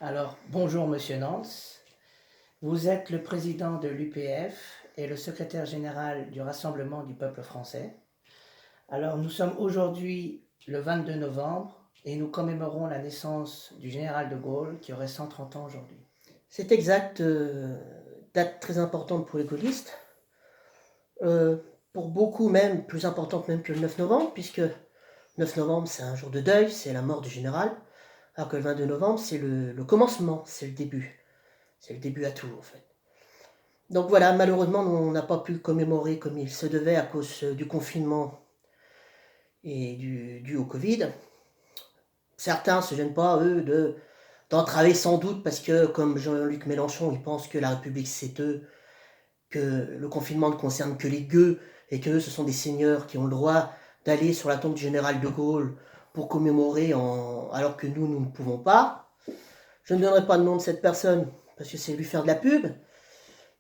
Alors, bonjour Monsieur Nance. Vous êtes le président de l'UPF et le secrétaire général du Rassemblement du peuple français. Alors, nous sommes aujourd'hui le 22 novembre et nous commémorons la naissance du général de Gaulle qui aurait 130 ans aujourd'hui. C'est exact, date très importante pour les gaullistes. Pour beaucoup même, plus importante même que le 9 novembre, puisque 9 novembre c'est un jour de deuil, c'est la mort du général, alors que le 22 novembre c'est le commencement, c'est le début. C'est le début à tout en fait. Donc voilà, malheureusement on n'a pas pu le commémorer comme il se devait à cause du confinement et dû au Covid. Certains ne se gênent pas, eux, d'entraver sans doute parce que, comme Jean-Luc Mélenchon, ils pensent que la République c'est eux, que le confinement ne concerne que les gueux et que ce sont des seigneurs qui ont le droit d'aller sur la tombe du général de Gaulle pour commémorer alors que nous ne pouvons pas. Je ne donnerai pas le nom de cette personne parce que c'est lui faire de la pub.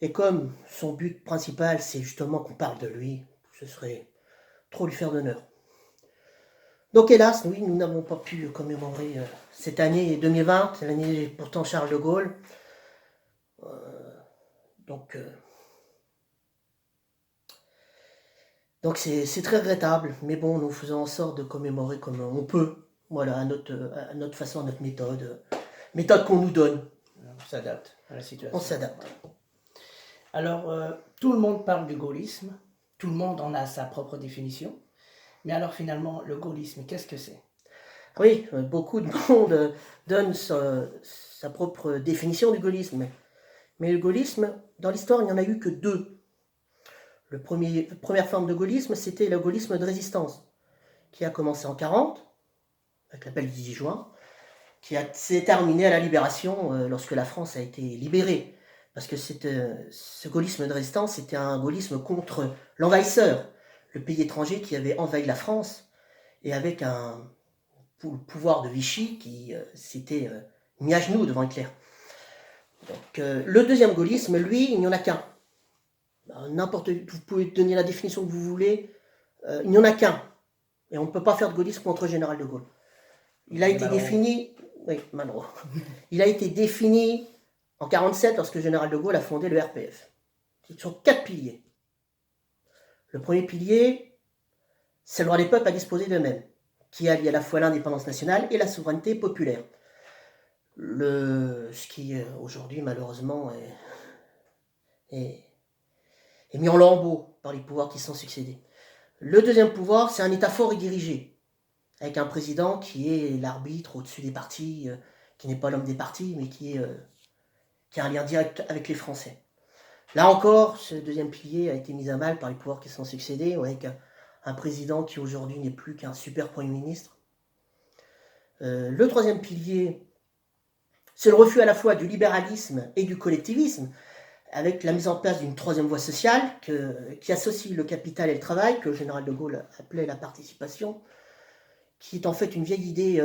Et comme son but principal c'est justement qu'on parle de lui, ce serait trop lui faire d'honneur. Donc hélas, oui, nous n'avons pas pu commémorer cette année 2020, l'année pourtant Charles de Gaulle. Donc c'est très regrettable, mais bon, nous faisons en sorte de commémorer comme on peut, voilà, à notre façon, à notre méthode qu'on nous donne. On s'adapte à la situation. On s'adapte. Alors, tout le monde parle du gaullisme, tout le monde en a sa propre définition, mais alors finalement, le gaullisme, qu'est-ce que c'est? Oui, beaucoup de monde donne sa propre définition du gaullisme, mais le gaullisme, dans l'histoire, il n'y en a eu que deux. La première forme de gaullisme, c'était le gaullisme de résistance, qui a commencé en 40, avec l'appel du 10 juin, qui s'est terminé à la libération lorsque la France a été libérée. Parce que ce gaullisme de résistance, c'était un gaullisme contre l'envahisseur, le pays étranger qui avait envahi la France, et avec un pouvoir de Vichy qui s'était mis à genoux devant Hitler. Donc, le deuxième gaullisme, lui, il n'y en a qu'un. Vous pouvez donner la définition que vous voulez, il n'y en a qu'un. Et on ne peut pas faire de gaullisme contre le général de Gaulle. Il a été défini. Oui, Malraux. Il a été défini en 1947 lorsque le général de Gaulle a fondé le RPF. Ce sont 4 piliers. Le premier pilier, c'est le droit des peuples à disposer d'eux-mêmes, qui allie à la fois l'indépendance nationale et la souveraineté populaire. Ce qui aujourd'hui malheureusement est mis en lambeaux par les pouvoirs qui sont succédés. Le deuxième pouvoir, c'est un État fort et dirigé, avec un président qui est l'arbitre au-dessus des partis, qui n'est pas l'homme des partis, mais qui a un lien direct avec les Français. Là encore, ce deuxième pilier a été mis à mal par les pouvoirs qui sont succédés, avec un président qui aujourd'hui n'est plus qu'un super Premier ministre. Le troisième pilier, c'est le refus à la fois du libéralisme et du collectivisme, avec la mise en place d'une troisième voie sociale qui associe le capital et le travail, que le général de Gaulle appelait la participation, qui est en fait une vieille idée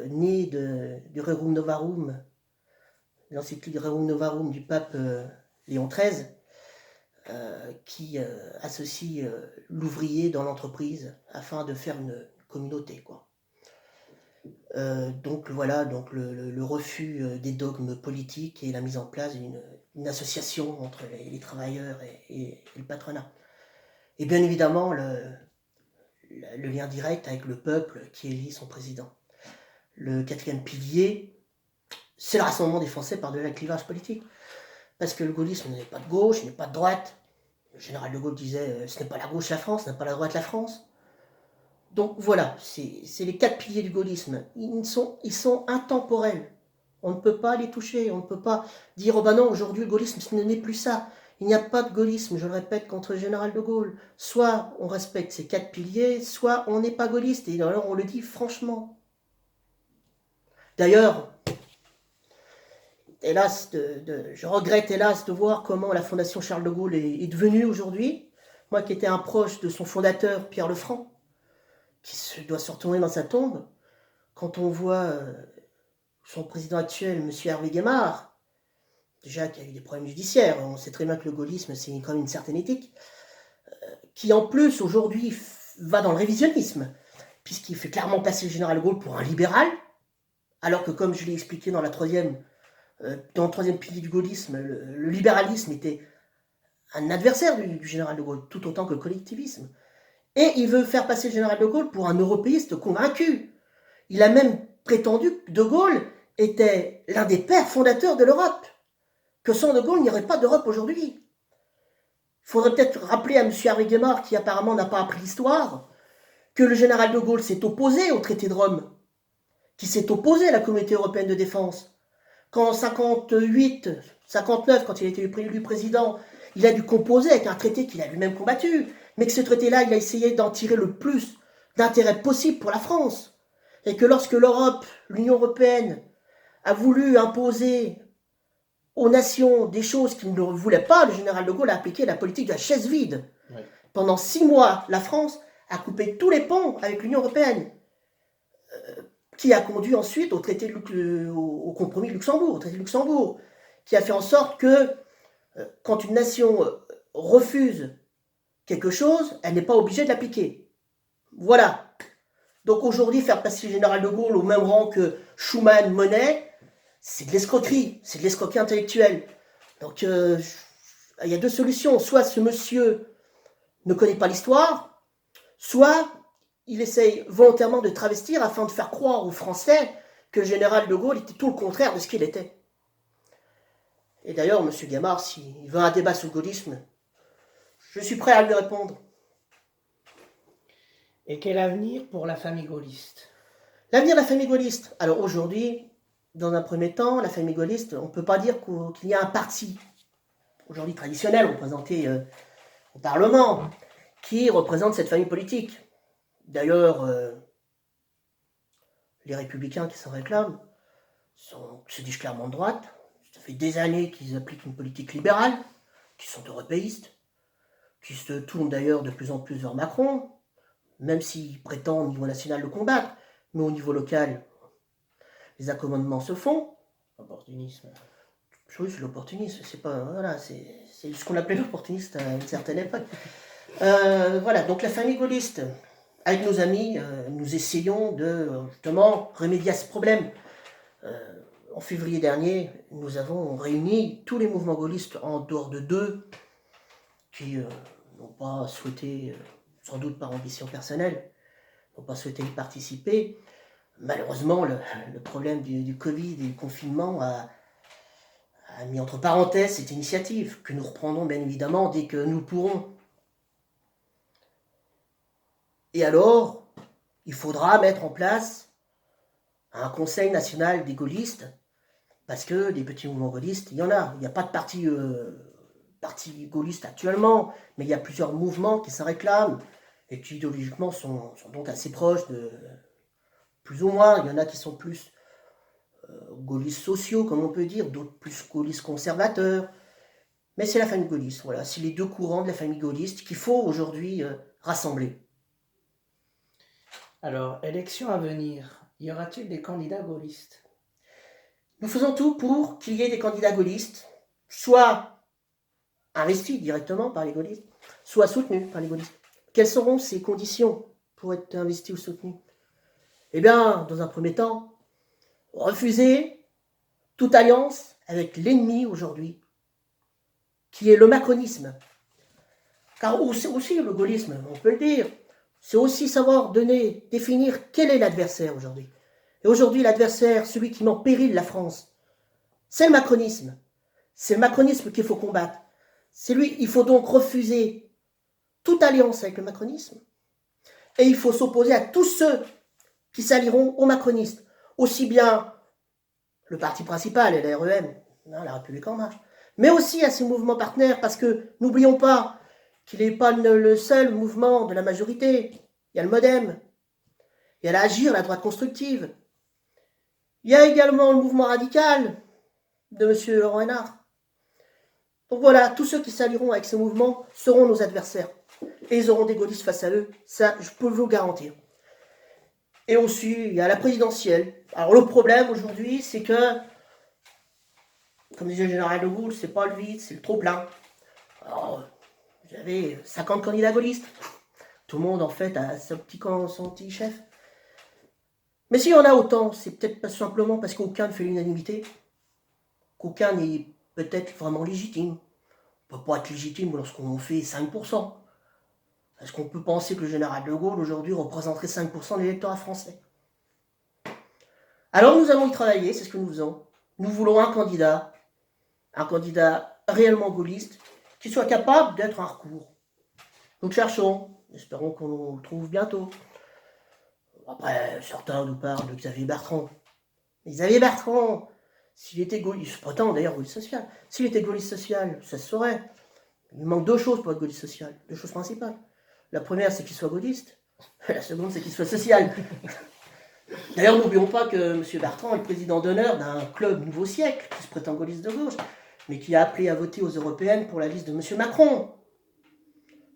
née du Rerum Novarum, l'encyclique Rerum Novarum du pape Léon XIII, qui associe l'ouvrier dans l'entreprise afin de faire une communauté, quoi. Donc voilà, donc le refus des dogmes politiques et la mise en place d'une association entre les travailleurs et le patronat. Et bien évidemment, le lien direct avec le peuple qui élit son président. Le quatrième pilier, c'est le rassemblement des Français par-delà le clivage politique. Parce que le gaullisme n'est pas de gauche, n'est pas de droite. Le général de Gaulle disait ce n'est pas la gauche la France, ce n'est pas la droite la France. Donc voilà, c'est les 4 piliers du gaullisme. Ils sont intemporels. On ne peut pas les toucher, on ne peut pas dire oh ben non, aujourd'hui le gaullisme ce n'est plus ça. Il n'y a pas de gaullisme, je le répète, contre le général de Gaulle. Soit on respecte ces 4 piliers, soit on n'est pas gaulliste, et alors on le dit franchement. D'ailleurs, hélas, je regrette hélas de voir comment la Fondation Charles de Gaulle est devenue aujourd'hui. Moi qui étais un proche de son fondateur, Pierre Lefranc, qui doit se retourner dans sa tombe, quand on voit son président actuel, M. Hervé Guémard, déjà qui a eu des problèmes judiciaires, on sait très bien que le gaullisme c'est quand même une certaine éthique, qui en plus aujourd'hui va dans le révisionnisme, puisqu'il fait clairement passer le général de Gaulle pour un libéral, alors que comme je l'ai expliqué dans le troisième pilier du gaullisme, le libéralisme était un adversaire du général de Gaulle, tout autant que le collectivisme. Et il veut faire passer le général de Gaulle pour un européiste convaincu. Il a même prétendu que de Gaulle était l'un des pères fondateurs de l'Europe, que sans de Gaulle, il n'y aurait pas d'Europe aujourd'hui. Il faudrait peut-être rappeler à M. Hervé Guémard, qui apparemment n'a pas appris l'histoire, que le général de Gaulle s'est opposé au traité de Rome, qui s'est opposé à la communauté européenne de défense. Qu'en 58, 59, quand il a été élu président, il a dû composer avec un traité qu'il a lui-même combattu, mais que ce traité-là, il a essayé d'en tirer le plus d'intérêt possible pour la France. Et que lorsque l'Europe, l'Union européenne, a voulu imposer aux nations des choses qu'il ne voulait pas, le général de Gaulle a appliqué la politique de la chaise vide. Oui. Pendant 6 mois, la France a coupé tous les ponts avec l'Union européenne, qui a conduit ensuite au au compromis de Luxembourg, au traité de Luxembourg, qui a fait en sorte que quand une nation refuse quelque chose, elle n'est pas obligée de l'appliquer. Voilà. Donc aujourd'hui, faire passer le général de Gaulle au même rang que Schuman, Monnet, c'est de l'escroquerie, c'est de l'escroquerie intellectuelle. Donc il y a deux solutions. Soit ce monsieur ne connaît pas l'histoire, soit il essaye volontairement de travestir afin de faire croire aux Français que le général de Gaulle était tout le contraire de ce qu'il était. Et d'ailleurs, M. Guémard, s'il veut un débat sur le gaullisme, je suis prêt à lui répondre. Et quel avenir pour la famille gaulliste? L'avenir de la famille gaulliste. Alors aujourd'hui, dans un premier temps, la famille gaulliste, on ne peut pas dire qu'il y a un parti, aujourd'hui traditionnel, représenté au Parlement, qui représente cette famille politique. D'ailleurs, les républicains qui s'en réclament se disent clairement de droite. Ça fait des années qu'ils appliquent une politique libérale, qui sont européistes, qui se tournent d'ailleurs de plus en plus vers Macron, même s'ils prétendent au niveau national le combattre, mais au niveau local, les accommodements se font. Opportunisme. Oui, c'est l'opportunisme, c'est pas. Voilà, c'est ce qu'on appelait l'opportuniste à une certaine époque. Voilà, donc la famille gaulliste, avec nos amis, nous essayons de justement remédier à ce problème. En février dernier, nous avons réuni tous les mouvements gaullistes en dehors de deux qui n'ont pas souhaité, sans doute par ambition personnelle, n'ont pas souhaité y participer. Malheureusement, le problème du Covid et du confinement a mis entre parenthèses cette initiative que nous reprendrons bien évidemment dès que nous pourrons. Et alors, il faudra mettre en place un conseil national des gaullistes, parce que des petits mouvements gaullistes, il y en a. Il n'y a pas de parti gaulliste actuellement, mais il y a plusieurs mouvements qui s'en réclament et qui idéologiquement sont donc assez proches de plus ou moins. Il y en a qui sont plus gaullistes sociaux, comme on peut dire, d'autres plus gaullistes conservateurs. Mais c'est la famille gaulliste, voilà. C'est les deux courants de la famille gaulliste qu'il faut aujourd'hui rassembler. Alors, élection à venir, y aura-t-il des candidats gaullistes? Nous faisons tout pour qu'il y ait des candidats gaullistes, soit investis directement par les gaullistes, soit soutenus par les gaullistes. Quelles seront ces conditions pour être investis ou soutenus? Eh bien, dans un premier temps, refuser toute alliance avec l'ennemi aujourd'hui, qui est le macronisme. Car c'est aussi le gaullisme, on peut le dire, c'est aussi savoir définir quel est l'adversaire aujourd'hui. Et aujourd'hui, l'adversaire, celui qui met en péril la France, c'est le macronisme. C'est le macronisme qu'il faut combattre. Il faut donc refuser toute alliance avec le macronisme. Et il faut s'opposer à tous ceux qui s'allieront aux macronistes. Aussi bien le parti principal et la REM, la République en marche, mais aussi à ses mouvements partenaires, parce que n'oublions pas qu'il n'est pas le seul mouvement de la majorité. Il y a le MoDem, il y a l'Agir, la droite constructive. Il y a également le mouvement radical de M. Laurent Hénart. Donc voilà, tous ceux qui s'allieront avec ce mouvement seront nos adversaires. Et ils auront des gaullistes face à eux, ça je peux vous le garantir. Et aussi, il y a la présidentielle. Alors le problème aujourd'hui, c'est que, comme disait le général de Gaulle, c'est pas le vide, c'est le trop-plein. Alors, vous avez 50 candidats gaullistes. Tout le monde, en fait, a son petit chef. Mais s'il y en a autant, c'est peut-être pas simplement parce qu'aucun ne fait l'unanimité, qu'aucun n'est peut-être vraiment légitime. On ne peut pas être légitime lorsqu'on fait 5%. Est-ce qu'on peut penser que le général de Gaulle, aujourd'hui, représenterait 5% de l'électorat français? Alors nous allons y travailler, c'est ce que nous faisons. Nous voulons un candidat réellement gaulliste, qui soit capable d'être un recours. Nous le cherchons, espérons qu'on le trouve bientôt. Après, certains nous parlent de Xavier Bertrand. Mais Xavier Bertrand, s'il était gaulliste, se prétend d'ailleurs gaulliste social, s'il était gaulliste social, ça se saurait. Il manque deux choses pour être gaulliste social, deux choses principales. La première, c'est qu'il soit gaulliste. La seconde, c'est qu'il soit social. D'ailleurs, n'oublions pas que M. Bertrand est le président d'honneur d'un club Nouveau Siècle, qui se prétend gaulliste de gauche, mais qui a appelé à voter aux européennes pour la liste de M. Macron.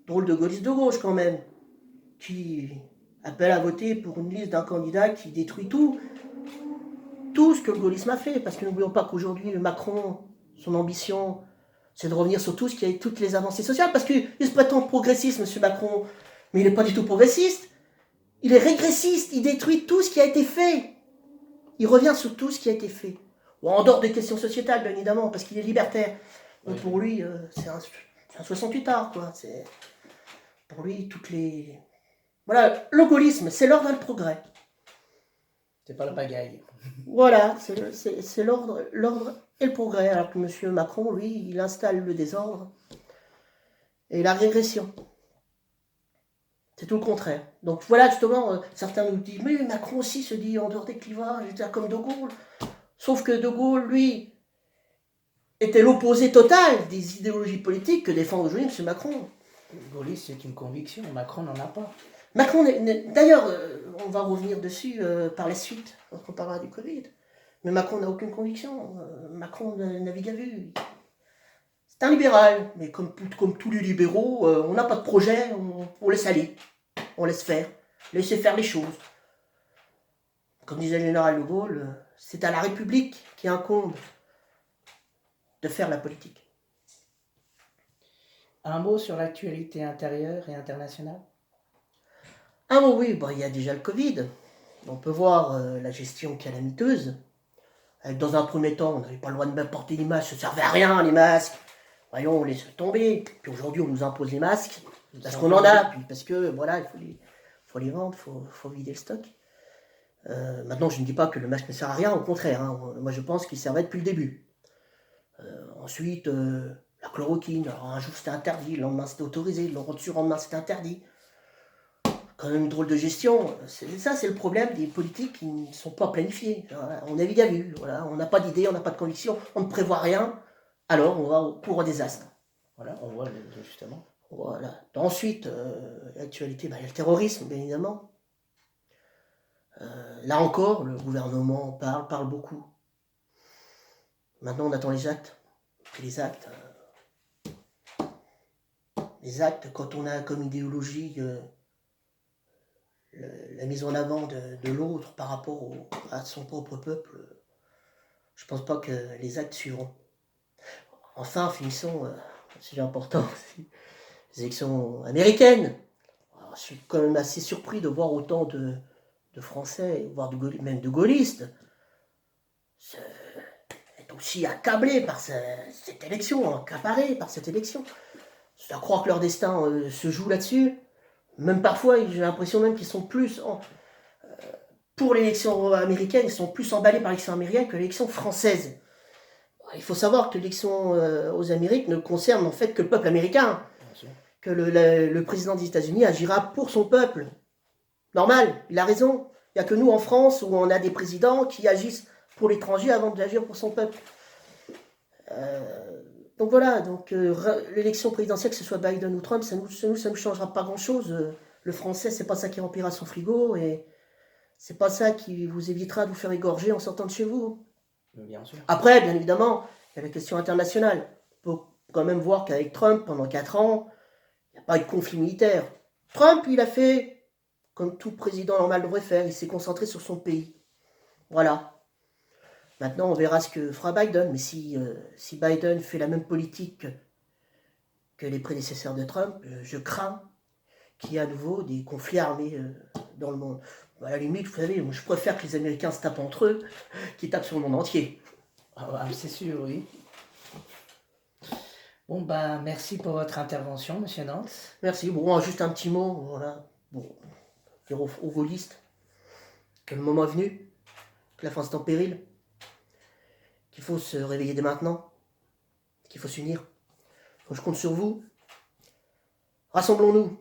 Drôle de gaulliste de gauche quand même, qui appelle à voter pour une liste d'un candidat qui détruit tout ce que le gaullisme a fait. Parce que n'oublions pas qu'aujourd'hui, Macron, son ambition, c'est de revenir sur toutes les avancées sociales, parce qu'il se prétend progressiste, M. Macron, mais il n'est pas du tout progressiste. Il est régressiste, il détruit tout ce qui a été fait. Il revient sur tout ce qui a été fait. Bon, en dehors des questions sociétales, bien évidemment, parce qu'il est libertaire. Donc pour lui, c'est un 68 art, quoi. C'est pour lui, Voilà, le gaullisme, c'est l'ordre et le progrès. C'est pas la pagaille. Voilà, c'est l'ordre et le progrès, alors que M. Macron, lui, il installe le désordre et la régression. C'est tout le contraire. Donc voilà, justement, certains nous disent, mais Macron aussi se dit en dehors des clivages, comme De Gaulle. Sauf que De Gaulle, lui, était l'opposé total des idéologies politiques que défend aujourd'hui M. Macron. Le gaullisme, c'est une conviction, Macron n'en a pas. Macron, d'ailleurs, on va revenir dessus par la suite, quand on parlera du Covid. Mais Macron n'a aucune conviction. Macron navigue à vue. C'est un libéral, mais comme tous les libéraux, on n'a pas de projet, on laisse aller. On laisse faire. Laisser faire les choses. Comme disait le général de Gaulle, c'est à la République qui incombe de faire la politique. Un mot sur l'actualité intérieure et internationale? Ah bon, oui, il y a déjà le Covid. On peut voir la gestion calamiteuse. Dans un premier temps, on n'avait pas le droit de porter des masques, ça ne servait à rien, les masques. Voyons, on laisse tomber. Puis aujourd'hui, on nous impose les masques, parce qu'on en a, puis parce que, voilà, il faut les vendre, il faut vider le stock. Maintenant, je ne dis pas que le masque ne sert à rien, au contraire. Hein. Moi, je pense qu'il servait depuis le début. Ensuite, la chloroquine. Alors, un jour, c'était interdit, le lendemain, c'était autorisé, le lendemain, c'était interdit. Quand même une drôle de gestion. Ça, c'est le problème des politiques qui ne sont pas planifiées. On navigue à vue. Voilà. On n'a pas d'idée, on n'a pas de conviction, on ne prévoit rien. Alors, on va pour un désastre. Voilà, on voit justement. Voilà. Ensuite, l'actualité, il y a le terrorisme, bien évidemment. Là encore, le gouvernement parle beaucoup. Maintenant, on attend les actes. Et les actes, quand on a comme idéologie la mise en avant de l'autre par rapport à son propre peuple, je ne pense pas que les actes suivront. Enfin, finissons, c'est important aussi, les élections américaines. Alors, je suis quand même assez surpris de voir autant de Français, voire même de gaullistes, être aussi accablés par cette élection, accaparés par cette élection. Je crois que leur destin se joue là-dessus. Même parfois, j'ai l'impression même qu'ils sont plus pour l'élection américaine, ils sont plus emballés par l'élection américaine que l'élection française. Il faut savoir que l'élection aux Amériques ne concerne en fait que le peuple américain. Que le président des États-Unis agira pour son peuple. Normal, il a raison. Il n'y a que nous en France où on a des présidents qui agissent pour l'étranger avant d'agir pour son peuple. Donc voilà, l'élection présidentielle, que ce soit Biden ou Trump, ça ne changera pas grand-chose. Le français, c'est pas ça qui remplira son frigo et c'est pas ça qui vous évitera de vous faire égorger en sortant de chez vous. Bien sûr. Après, bien évidemment, il y a la question internationale. Il faut quand même voir qu'avec Trump, pendant 4 ans, il n'y a pas eu de conflit militaire. Trump, il a fait comme tout président normal devrait faire, il s'est concentré sur son pays. Voilà. Maintenant, on verra ce que fera Biden. Mais si Biden fait la même politique que les prédécesseurs de Trump, je crains qu'il y ait à nouveau des conflits armés dans le monde. À la limite, vous savez, je préfère que les Américains se tapent entre eux qu'ils tapent sur le monde entier. Ah, c'est sûr, oui. Bon, bah, merci pour votre intervention, monsieur Nance. Merci. Bon, juste un petit mot, voilà. Bon, dire aux gaullistes que le moment est venu, que la France est en péril, qu'il faut se réveiller dès maintenant, qu'il faut s'unir. Donc je compte sur vous. Rassemblons-nous.